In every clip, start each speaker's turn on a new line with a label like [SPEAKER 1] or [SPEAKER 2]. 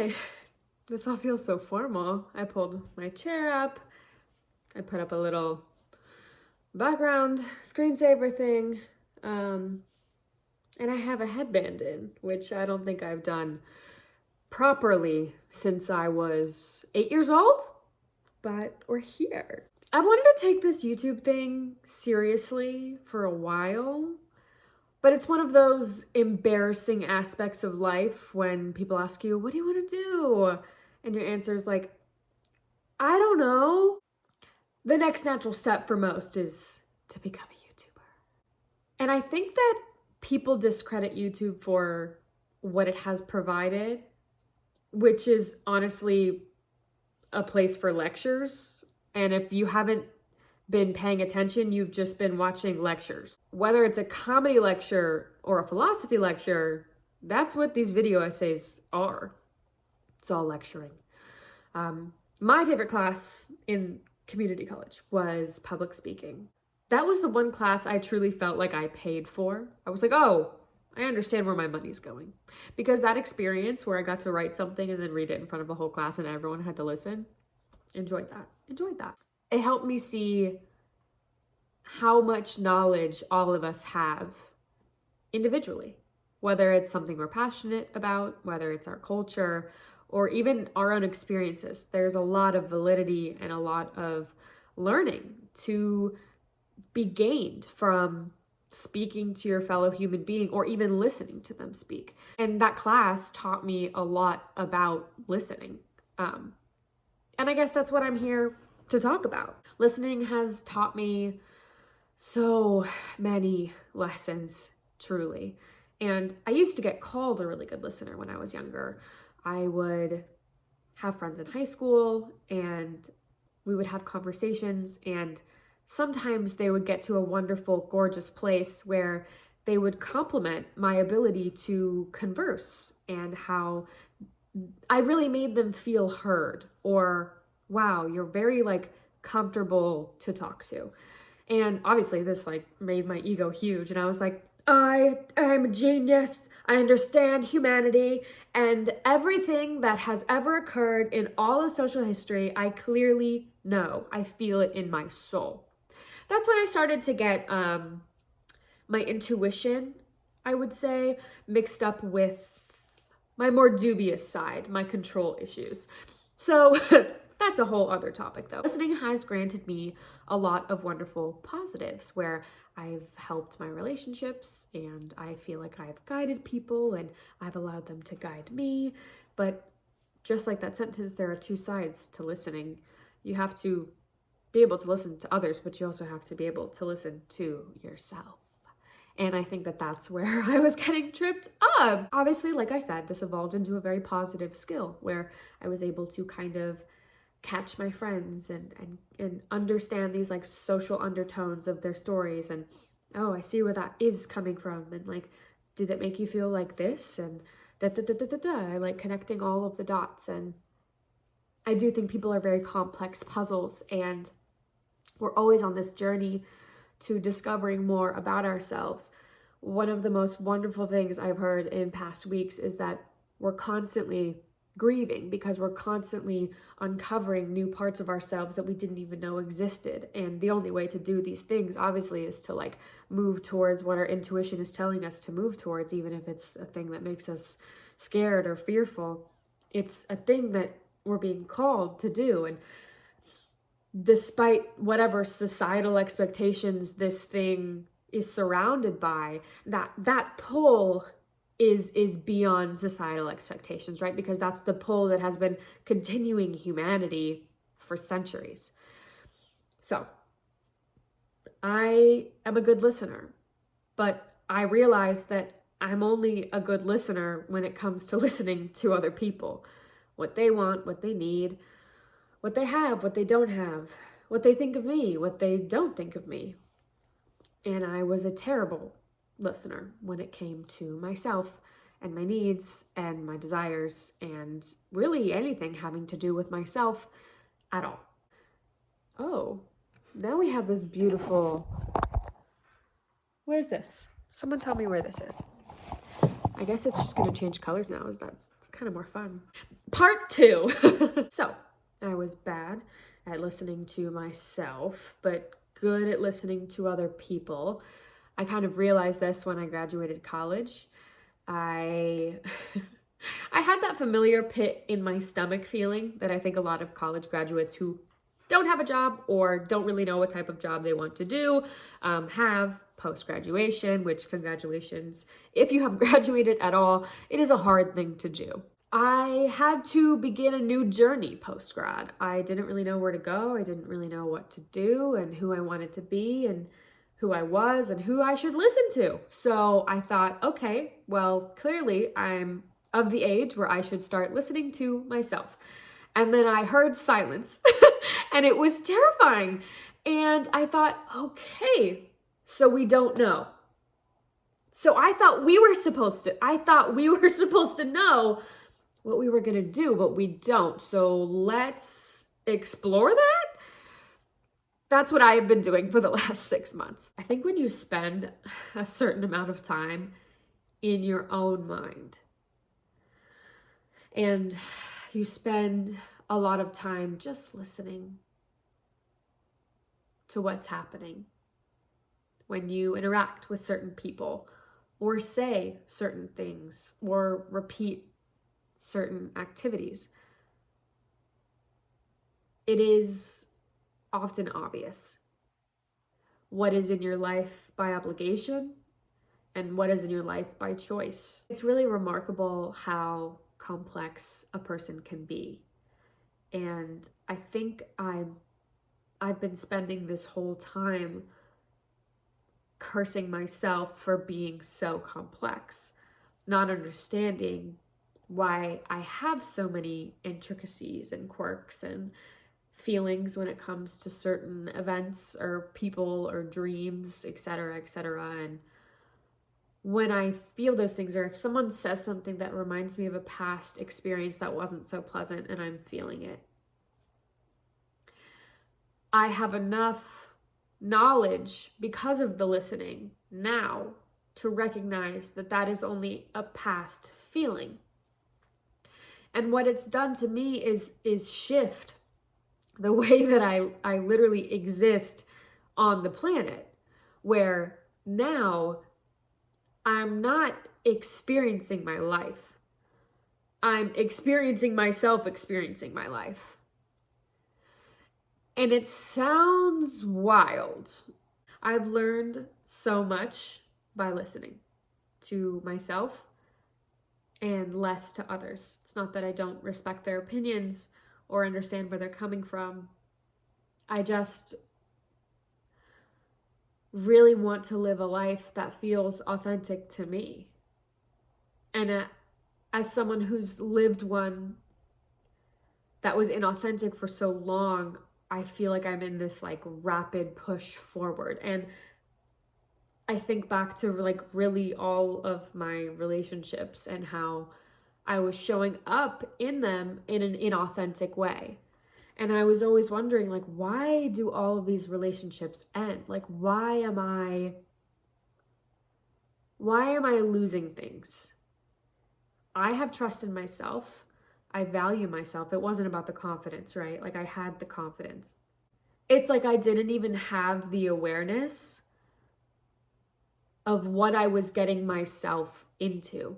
[SPEAKER 1] Okay, this all feels so formal. I pulled my chair up. I put up a little background screensaver thing. And I have a headband in, which I don't think I've done properly since I was 8 years old, but we're here. I've wanted to take this YouTube thing seriously for a while, but it's one of those embarrassing aspects of life when people ask you, what do you want to do? And your answer is like, I don't know. The next natural step for most is to become a YouTuber. And I think that people discredit YouTube for what it has provided, which is honestly a place for lectures. And if you haven't been paying attention, you've just been watching lectures. Whether it's a comedy lecture or a philosophy lecture, that's what these video essays are. It's all lecturing. My favorite class in community college was public speaking. That was the one class I truly felt like I paid for. I was like, oh, I understand where my money's going. Because that experience where I got to write something and then read it in front of a whole class and everyone had to listen, enjoyed that. It helped me see how much knowledge all of us have individually, whether it's something we're passionate about, whether it's our culture, or even our own experiences. There's a lot of validity and a lot of learning to be gained from speaking to your fellow human being or even listening to them speak. And that class taught me a lot about listening. And I guess that's what I'm here to talk about. Listening has taught me so many lessons, truly. And I used to get called a really good listener when I was younger. I would have friends in high school and we would have conversations, and sometimes they would get to a wonderful, gorgeous place where they would compliment my ability to converse and how I really made them feel heard, or wow, you're very comfortable to talk to. And obviously this made my ego huge, and I was like, I am a genius. I understand humanity and everything that has ever occurred in all of social history. I clearly know. I feel it in my soul. That's when I started to get my intuition, I would say, mixed up with my more dubious side, my control issues. So that's a whole other topic though. Listening has granted me a lot of wonderful positives where I've helped my relationships and I feel like I've guided people and I've allowed them to guide me. But just like that sentence, there are two sides to listening. You have to be able to listen to others, but you also have to be able to listen to yourself. And I think that that's where I was getting tripped up. Obviously, like I said, this evolved into a very positive skill where I was able to kind of catch my friends and understand these social undertones of their stories. And, oh, I see where that is coming from. And did it make you feel like this? And I like connecting all of the dots. And I do think people are very complex puzzles, and we're always on this journey to discovering more about ourselves. One of the most wonderful things I've heard in past weeks is that we're constantly grieving because we're constantly uncovering new parts of ourselves that we didn't even know existed. And the only way to do these things, obviously, is to move towards what our intuition is telling us to move towards, even if it's a thing that makes us scared or fearful. It's a thing that we're being called to do. And despite whatever societal expectations this thing is surrounded by, that pull is beyond societal expectations, right? Because that's the pull that has been continuing humanity for centuries. So I am a good listener, but I realize that I'm only a good listener when it comes to listening to other people, what they want, what they need, what they have, what they don't have, what they think of me, what they don't think of me. And I was a terrible listener when it came to myself and my needs and my desires and really anything having to do with myself at all. Oh, now we have this beautiful... Where's this? Someone tell me where this is. I guess it's just going to change colors now. That's kind of more fun. Part 2. So, I was bad at listening to myself, but good at listening to other people. I kind of realized this when I graduated college. I I had that familiar pit in my stomach feeling that I think a lot of college graduates who don't have a job or don't really know what type of job they want to do have post-graduation, which congratulations. If you have graduated at all, it is a hard thing to do. I had to begin a new journey post-grad. I didn't really know where to go. I didn't really know what to do and who I wanted to be and who I was and who I should listen to. So I thought, okay, well, clearly I'm of the age where I should start listening to myself. And then I heard silence and it was terrifying. And I thought, okay, so we don't know. So I thought we were supposed to know what we were going to do, but we don't. So let's explore that. That's what I have been doing for the last 6 months. I think when you spend a certain amount of time in your own mind and you spend a lot of time just listening to what's happening when you interact with certain people or say certain things or repeat certain activities, it is often obvious what is in your life by obligation and what is in your life by choice. It's really remarkable how complex a person can be. And I think I've been spending this whole time cursing myself for being so complex, not understanding why I have so many intricacies and quirks and feelings when it comes to certain events or people or dreams, etc., etc. And when I feel those things, or if someone says something that reminds me of a past experience that wasn't so pleasant and I'm feeling it, I have enough knowledge because of the listening now to recognize that that is only a past feeling. And what it's done to me is shift the way that I literally exist on the planet, where now I'm not experiencing my life. I'm experiencing myself experiencing my life. And it sounds wild. I've learned so much by listening to myself and less to others. It's not that I don't respect their opinions or understand where they're coming from. I just really want to live a life that feels authentic to me. And as someone who's lived one that was inauthentic for so long, I feel like I'm in this like rapid push forward. And I think back to like really all of my relationships and how I was showing up in them in an inauthentic way. And I was always wondering, like, why do all of these relationships end? Like, why am I losing things? I have trust in myself. I value myself. It wasn't about the confidence, right? Like, I had the confidence. It's like I didn't even have the awareness of what I was getting myself into.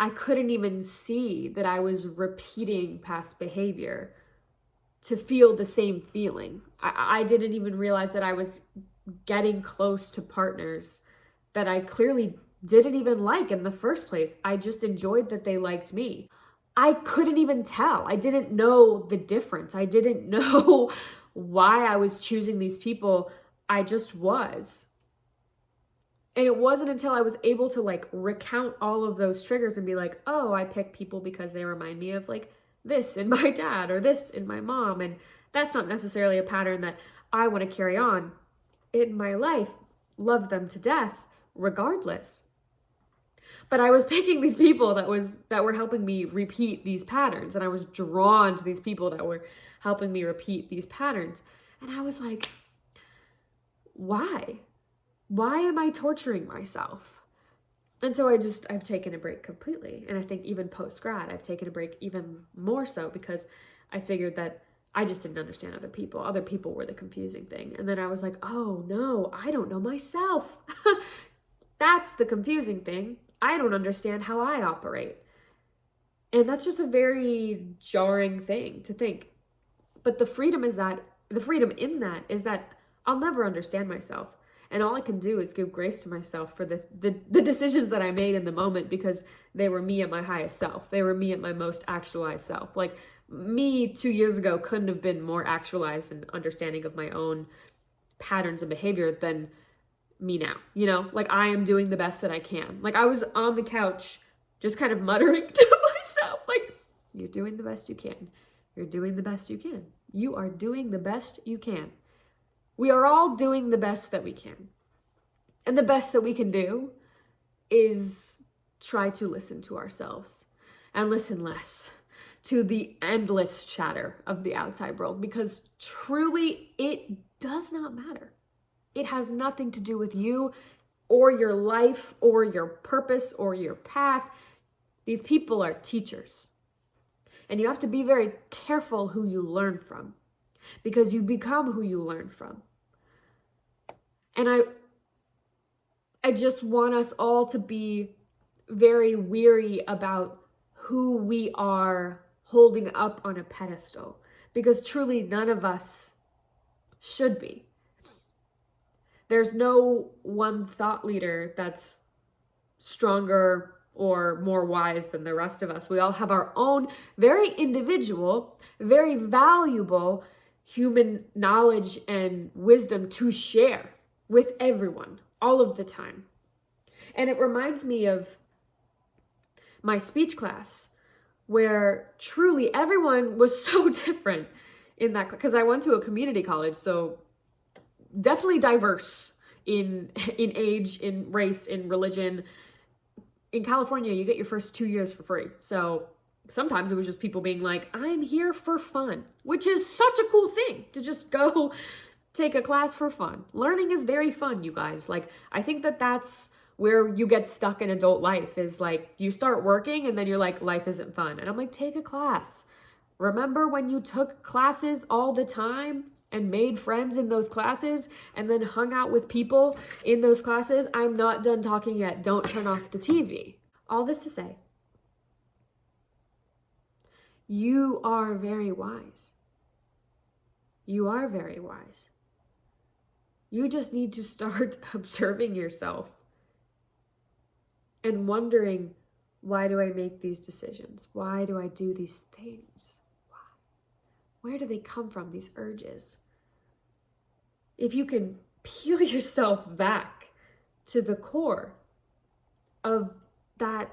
[SPEAKER 1] I couldn't even see that I was repeating past behavior to feel the same feeling. I didn't even realize that I was getting close to partners that I clearly didn't even like in the first place. I just enjoyed that they liked me. I couldn't even tell. I didn't know the difference. I didn't know why I was choosing these people. I just was. And it wasn't until I was able to like recount all of those triggers and be like, oh, I pick people because they remind me of like this in my dad or this in my mom. And that's not necessarily a pattern that I want to carry on in my life. Love them to death regardless. But I was picking these people that were helping me repeat these patterns. And I was drawn to these people that were helping me repeat these patterns. And I was like, why? Why am I torturing myself? And so I've taken a break completely. And I think even post-grad, I've taken a break even more so because I figured that I just didn't understand other people. Other people were the confusing thing. And then I was like, oh no, I don't know myself. That's the confusing thing. I don't understand how I operate. And that's just a very jarring thing to think. But the freedom in that is that I'll never understand myself. And all I can do is give grace to myself for the decisions that I made in the moment, because they were me at my highest self. They were me at my most actualized self. Like, me 2 years ago couldn't have been more actualized and understanding of my own patterns and behavior than me now. You know, like, I am doing the best that I can. Like, I was on the couch just kind of muttering to myself, like, you're doing the best you can. You're doing the best you can. You are doing the best you can. We are all doing the best that we can. And the best that we can do is try to listen to ourselves and listen less to the endless chatter of the outside world, because truly it does not matter. It has nothing to do with you or your life or your purpose or your path. These people are teachers. And you have to be very careful who you learn from, because you become who you learn from. And I just want us all to be very weary about who we are holding up on a pedestal, because truly none of us should be. There's no one thought leader that's stronger or more wise than the rest of us. We all have our own very individual, very valuable human knowledge and wisdom to share with everyone all of the time. And it reminds me of my speech class, where truly everyone was so different in that, because I went to a community college, so definitely diverse in age, in race, in religion. In California, you get your first 2 years for free. So sometimes it was just people being like, I'm here for fun, which is such a cool thing, to just go take a class for fun. Learning is very fun, you guys. Like, I think that that's where you get stuck in adult life, is like, you start working and then you're like, life isn't fun. And I'm like, take a class. Remember when you took classes all the time and made friends in those classes and then hung out with people in those classes? I'm not done talking yet. Don't turn off the TV. All this to say, you are very wise. You are very wise. You just need to start observing yourself and wondering, why do I make these decisions? Why do I do these things? Why? Where do they come from, these urges? If you can peel yourself back to the core of that,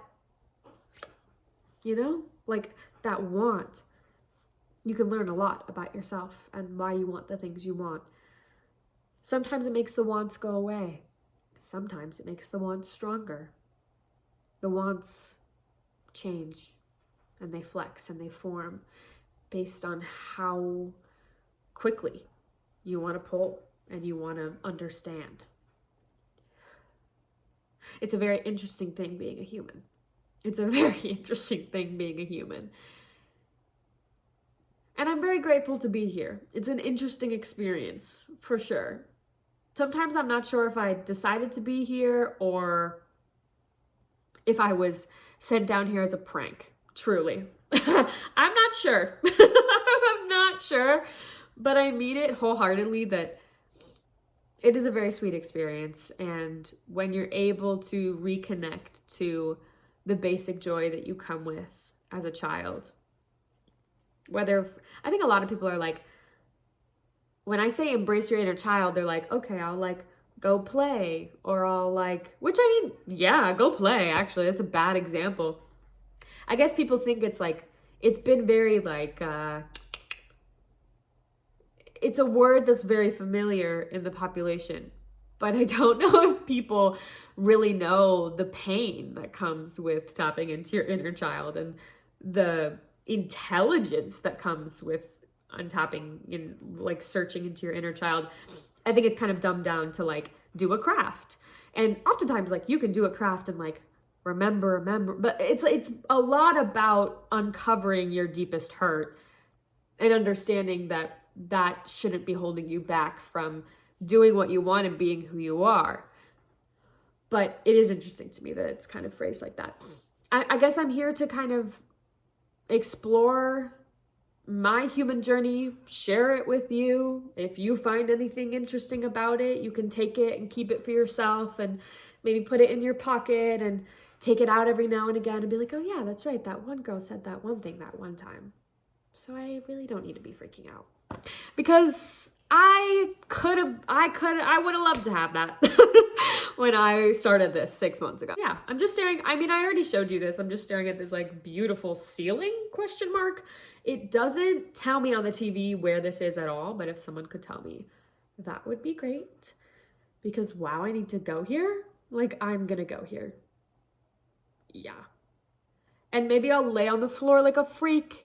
[SPEAKER 1] like that want, you can learn a lot about yourself and why you want the things you want. Sometimes it makes the wants go away. Sometimes it makes the wants stronger. The wants change and they flex and they form based on how quickly you want to pull and you want to understand. It's a very interesting thing being a human. It's a very interesting thing being a human. And I'm very grateful to be here. It's an interesting experience, for sure. Sometimes I'm not sure if I decided to be here or if I was sent down here as a prank, truly. I'm not sure. I'm not sure, but I mean it wholeheartedly that it is a very sweet experience. And when you're able to reconnect to the basic joy that you come with as a child, I think a lot of people are like, when I say embrace your inner child, they're like, okay, I'll like go play, or I'll like, which I mean, yeah, go play. Actually, that's a bad example. I guess people think it's like, it's been very like, it's a word that's very familiar in the population, but I don't know if people really know the pain that comes with tapping into your inner child and the intelligence that comes with untapping and like searching into your inner child. I think it's kind of dumbed down to like do a craft. And oftentimes like you can do a craft in like remember. But it's a lot about uncovering your deepest hurt and understanding that that shouldn't be holding you back from doing what you want and being who you are. But it is interesting to me that it's kind of phrased like that. I guess I'm here to kind of explore my human journey, share it with you. If you find anything interesting about it, you can take it and keep it for yourself and maybe put it in your pocket and take it out every now and again and be like, oh yeah, that's right, that one girl said that one thing that one time. So I really don't need to be freaking out. Because I would have loved to have that when I started this 6 months ago. Yeah, I'm just staring. I mean, I already showed you this. I'm just staring at this like beautiful ceiling question mark. It doesn't tell me on the TV where this is at all, but if someone could tell me, that would be great. Because wow, I need to go here. Like, I'm gonna go here. Yeah. And maybe I'll lay on the floor like a freak